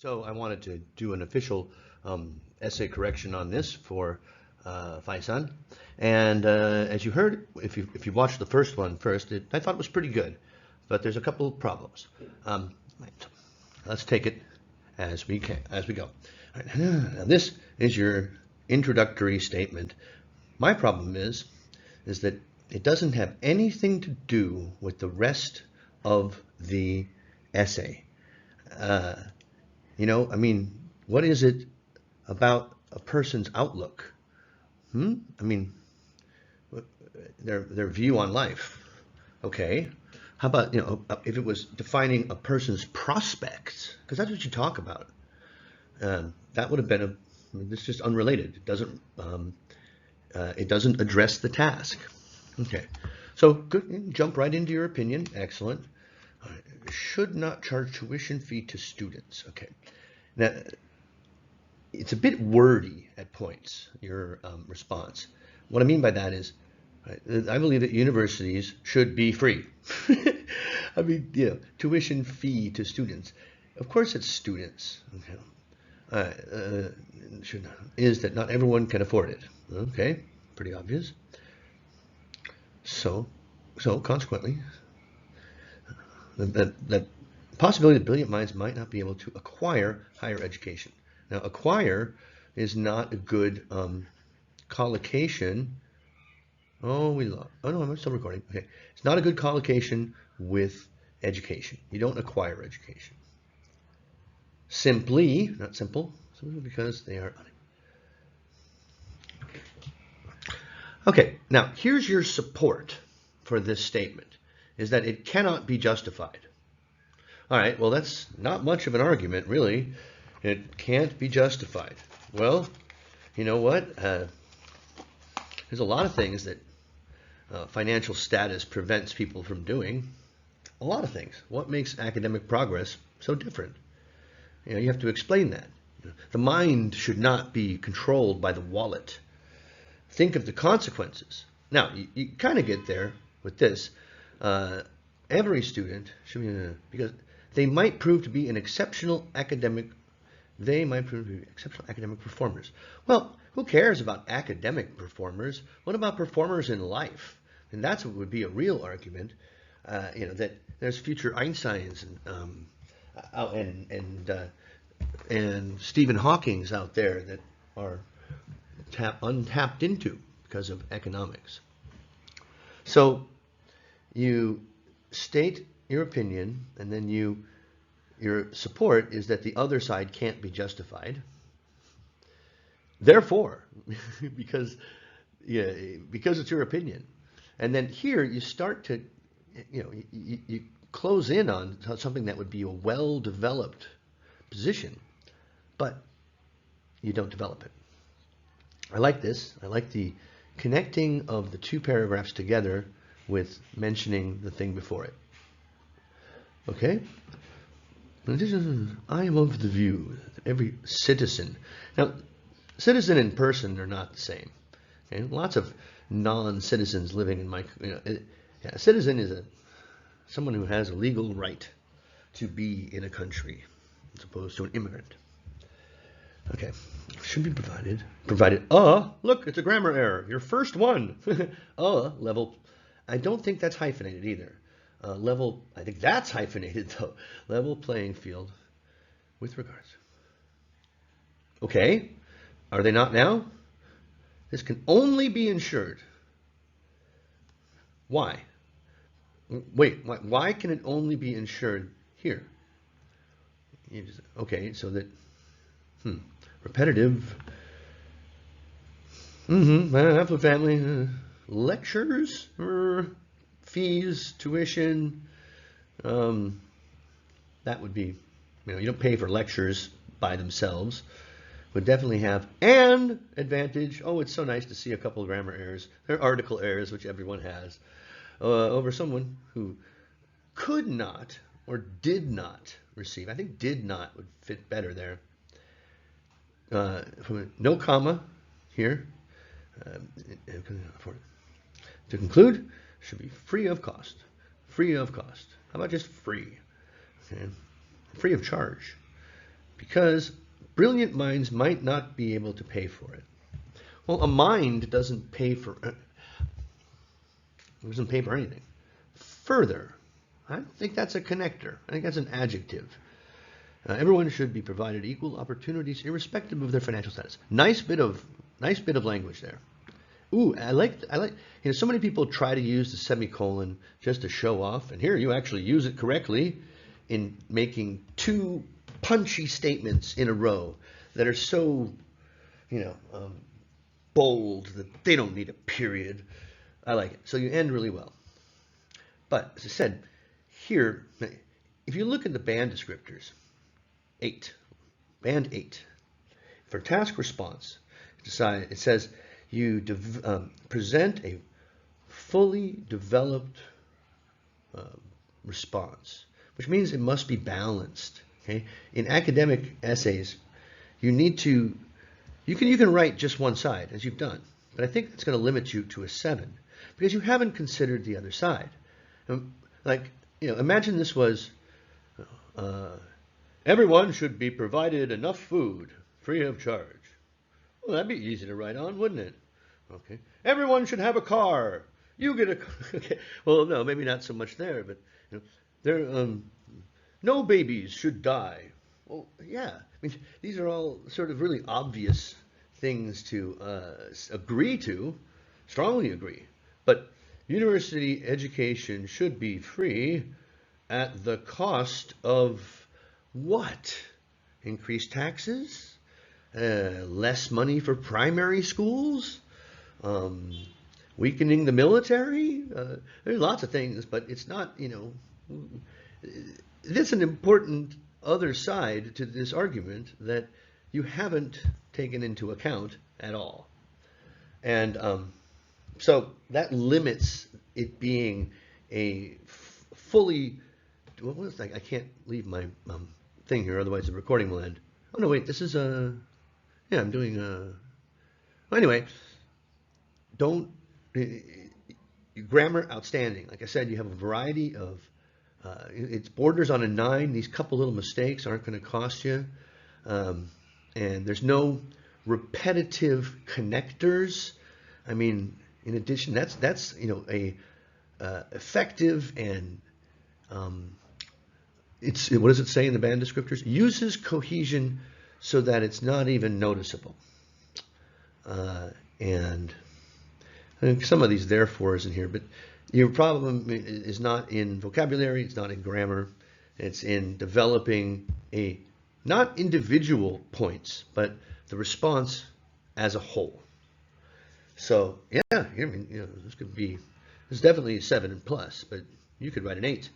So I wanted to do an official essay correction on this for Faisan. And as you heard, if you watched the first one first, I thought it was pretty good, but there's a couple of problems. Right, let's take it as we go. All right, now this is your introductory statement. My problem is that it doesn't have anything to do with the rest of the essay. I mean, what is it about a person's outlook? I mean, their view on life. Okay. How about, if it was defining a person's prospects, because that's what you talk about. That would have been it's just unrelated. It doesn't address the task. Okay. So good. Jump right into your opinion. Excellent. Should not charge tuition fee to students. Okay. Now, it's a bit wordy at points, your response. What I mean by that is, I believe that universities should be free. I mean, tuition fee to students. Of course it's students. Is that not everyone can afford it. Okay, pretty obvious. So consequently, that possibility that brilliant minds might not be able to acquire higher education. Now, acquire is not a good collocation. Oh no, I'm still recording. Okay, it's not a good collocation with education. You don't acquire education. Simply, not simple, simply because they are. Okay, now here's your support for this statement, is that it cannot be justified. All right, well, that's not much of an argument, really. It can't be justified. Well, you know what? There's a lot of things that financial status prevents people from doing. A lot of things. What makes academic progress so different? You have to explain that. The mind should not be controlled by the wallet. Think of the consequences. Now, you kind of get there with this. Every student should be, because they might prove to be exceptional academic performers. Well, who cares about academic performers? What about performers in life? And that's what would be a real argument. That there's future Einsteins and Stephen Hawking's out there that are untapped into because of economics. So you state your opinion, and then your support is that the other side can't be justified. Therefore, because it's your opinion. And then here you start to, you close in on something that would be a well-developed position, but you don't develop it. I like this. I like the connecting of the two paragraphs together with mentioning the thing before it. Okay? I am of the view that every citizen, now, citizen and person are not the same. Okay? Lots of non-citizens living in my, a citizen is someone who has a legal right to be in a country, as opposed to an immigrant. Okay, should be provided. Look, it's a grammar error. Your first one. Level. I don't think that's hyphenated either. Level, I think that's hyphenated though. Level playing field with regards. Okay, are they not now? This can only be ensured. Why? Wait, why can it only be ensured here? Okay, so that, repetitive. Affluent family, lectures, fees, tuition. That would be, you don't pay for lectures by themselves. Would definitely have an advantage. Oh, it's so nice to see a couple of grammar errors. They're article errors, which everyone has, over someone who could not or did not receive. I think did not would fit better there. No comma here. To conclude, should be free of cost. Free of cost. How about just free? Okay. Free of charge. because brilliant minds might not be able to pay for it. Well, a mind doesn't pay for anything. Further, I don't think that's a connector. I think that's an adjective. Everyone should be provided equal opportunities irrespective of their financial status. Nice bit of language there. Ooh, I like, so many people try to use the semicolon just to show off, and here you actually use it correctly in making two punchy statements in a row that are so, bold that they don't need a period. I like it. So you end really well. But as I said, here, if you look at the band descriptors, 8, band 8, for task response, it says you present a fully developed response, which means it must be balanced. Okay? In academic essays, you can write just one side, as you've done, but I think it's going to limit you to a 7 because you haven't considered the other side. Imagine this was everyone should be provided enough food free of charge. Well, that'd be easy to write on, wouldn't it? Okay. Everyone should have a car. You get a car. Okay. Well, no, maybe not so much there, but no babies should die. Well, yeah. I mean, these are all sort of really obvious things to agree to, strongly agree. But university education should be free at the cost of what? Increased taxes? Less money for primary schools? Weakening the military? There's lots of things, but it's not, there's an important other side to this argument that you haven't taken into account at all. And so that limits it being a fully, I can't leave my thing here, otherwise the recording will end. Oh no, wait, this is I'm doing well, anyway, grammar outstanding. Like I said, you have a variety of, it's borders on a 9. These couple little mistakes aren't going to cost you. And there's no repetitive connectors. I mean, in addition, that's a effective and what does it say in the band descriptors? Uses cohesion so that it's not even noticeable. And I think some of these therefores in here, but your problem is not in vocabulary, it's not in grammar, it's in developing not individual points, but the response as a whole. So yeah, I mean, this is definitely a 7 plus, but you could write an 8.